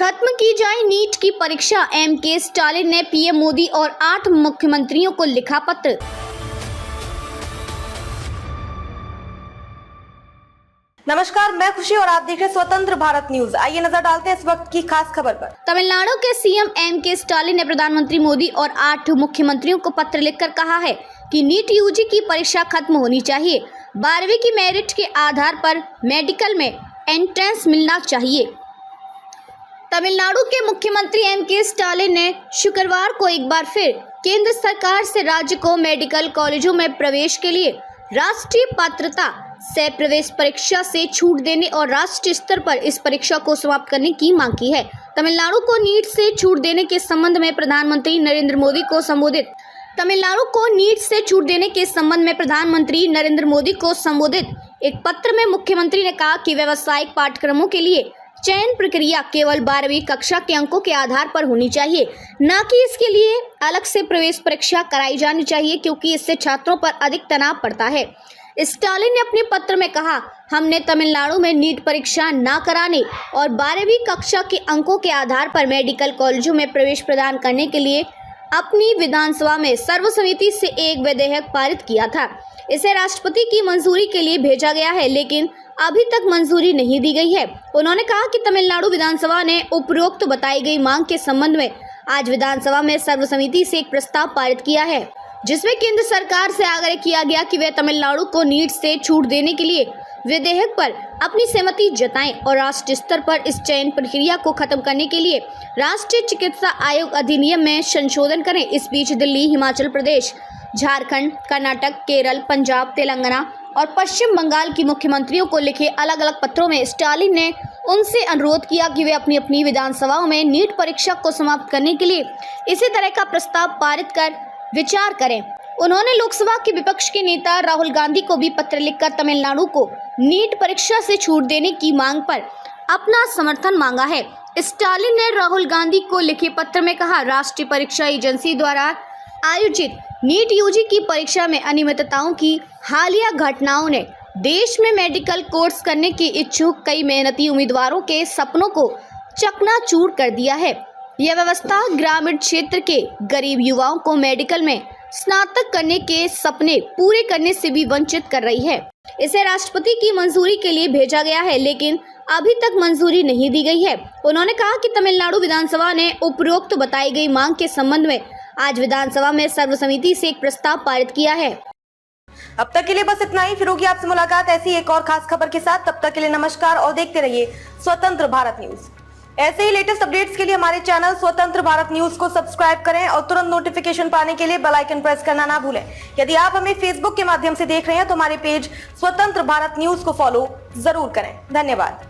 खत्म की जाए नीट की परीक्षा, एम.के. स्टालिन ने पीएम मोदी और 8 मुख्यमंत्रियों को लिखा पत्र। नमस्कार, मैं खुशी और आप देख रहे हैं स्वतंत्र भारत न्यूज। आइए नजर डालते हैं इस वक्त की खास खबर पर। तमिलनाडु के सीएम एम.के. स्टालिन ने प्रधानमंत्री मोदी और 8 मुख्यमंत्रियों को पत्र लिखकर कहा है कि नीट यूजी की परीक्षा खत्म होनी चाहिए। 12वीं की मेरिट के आधार पर मेडिकल में एंट्रेंस मिलना चाहिए। तमिलनाडु के मुख्यमंत्री एम.के. स्टालिन ने शुक्रवार को एक बार फिर केंद्र सरकार से राज्य को मेडिकल कॉलेजों में प्रवेश के लिए राष्ट्रीय पात्रता से प्रवेश परीक्षा से छूट देने और राष्ट्रीय स्तर पर इस परीक्षा को समाप्त करने की मांग की है। तमिलनाडु को नीट से छूट देने के संबंध में प्रधानमंत्री नरेंद्र मोदी को संबोधित एक पत्र में मुख्यमंत्री ने कहा कि व्यावसायिक पाठ्यक्रमों के लिए चयन प्रक्रिया केवल 12वीं कक्षा के अंकों के आधार पर होनी चाहिए, न कि इसके लिए अलग से प्रवेश परीक्षा कराई जानी चाहिए, क्योंकि इससे छात्रों पर अधिक तनाव पड़ता है। स्टालिन ने अपने पत्र में कहा, हमने तमिलनाडु में नीट परीक्षा न कराने और 12वीं कक्षा के अंकों के आधार पर मेडिकल कॉलेजों में प्रवेश प्रदान करने के लिए अपनी विधानसभा में सर्वसम्मति से एक विधेयक पारित किया था। इसे राष्ट्रपति की मंजूरी के लिए भेजा गया है, लेकिन अभी तक मंजूरी नहीं दी गई है। उन्होंने कहा कि तमिलनाडु विधानसभा ने उपरोक्त बताई गई मांग के संबंध में आज विधानसभा में सर्वसम्मति से एक प्रस्ताव पारित किया है, जिसमें केंद्र सरकार से आग्रह किया गया कि वे तमिलनाडु को नीट से छूट देने के लिए विधेयक पर अपनी सहमति जताएं और राष्ट्रीय स्तर पर इस चयन प्रक्रिया को खत्म करने के लिए राष्ट्रीय चिकित्सा आयोग अधिनियम में संशोधन करें। इस बीच दिल्ली, हिमाचल प्रदेश, झारखंड, कर्नाटक, केरल, पंजाब, तेलंगाना और पश्चिम बंगाल की मुख्यमंत्रियों को लिखे अलग अलग पत्रों में स्टालिन ने उनसे अनुरोध किया कि वे अपनी अपनी विधानसभाओं में नीट परीक्षा को समाप्त करने के लिए इसी तरह का प्रस्ताव पारित कर विचार करें। उन्होंने लोकसभा के विपक्ष के नेता राहुल गांधी को भी पत्र लिखकर तमिलनाडु को नीट परीक्षा से छूट देने की मांग पर अपना समर्थन मांगा है। स्टालिन ने राहुल गांधी को लिखे पत्र में कहा, राष्ट्रीय परीक्षा एजेंसी द्वारा आयोजित नीट यूजी की परीक्षा में अनियमितताओं की हालिया घटनाओं ने देश में मेडिकल कोर्स करने के इच्छुक कई मेहनती उम्मीदवारों के सपनों को चकनाचूर कर दिया है। यह व्यवस्था ग्रामीण क्षेत्र के गरीब युवाओं को मेडिकल में स्नातक करने के सपने पूरे करने से भी वंचित कर रही है। इसे राष्ट्रपति की मंजूरी के लिए भेजा गया है, लेकिन अभी तक मंजूरी नहीं दी गई है। उन्होंने कहा कि तमिलनाडु विधानसभा ने उपरोक्त बताई गई मांग के संबंध में आज विधानसभा में सर्वसम्मति से एक प्रस्ताव पारित किया है। अब तक के लिए बस इतना ही। फिर होगी आपसे मुलाकात ऐसी एक और खास खबर के साथ। तब तक के लिए नमस्कार और देखते रहिए स्वतंत्र भारत न्यूज। ऐसे ही लेटेस्ट अपडेट्स के लिए हमारे चैनल स्वतंत्र भारत न्यूज को सब्सक्राइब करें और तुरंत नोटिफिकेशन पाने के लिए बेल आइकन प्रेस करना ना भूलें। यदि आप हमें फेसबुक के माध्यम से देख रहे हैं तो हमारे पेज स्वतंत्र भारत न्यूज को फॉलो जरूर करें। धन्यवाद।